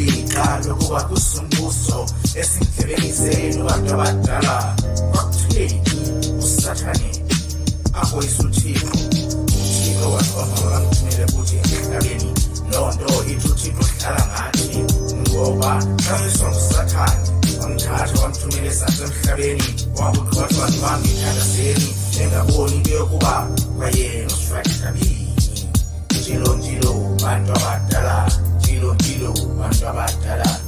ixa lokuba kusumbuso esindlebeni zenu bantu abadala kwakutheni usathane ahoyisa uthixo uthixo wathomba wakamthumele ukuthi emhlabeni loo nto ithi uthixo uhlala ngathi ngoba xayiswa ngusathane wamthatha wamthumela esasemhlabeni wakugxothwa nibangithandazeni engaboni into yokuba kwayena usifahlabini njilo bantu abadala njilo bantu abadala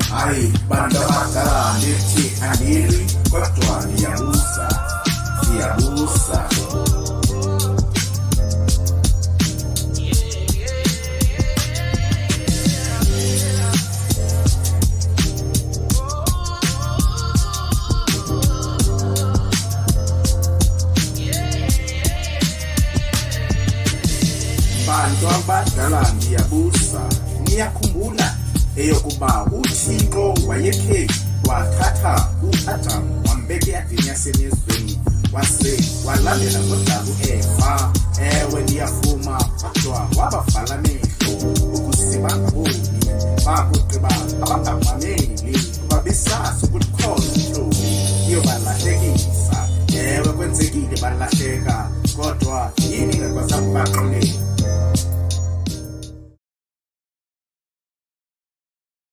hayi bantu abadala ndithi andili kodwa ndiyabusa bantu abadala ndiyabusa. Niyakhumbula eyokuba uThixo wayekhe wathatha u-Adam wambeka eyadini yasemizweni walandela ngodabu Eva. Ewe ndiyavuma kodwa wabavala amehlo ukusiba ngaboni bakugqiba abangamameli kuba besazi ukuthi khona intombi iyobalahlekisa. Ewe kwenzekile balahleka kodwa yini ingakwazanga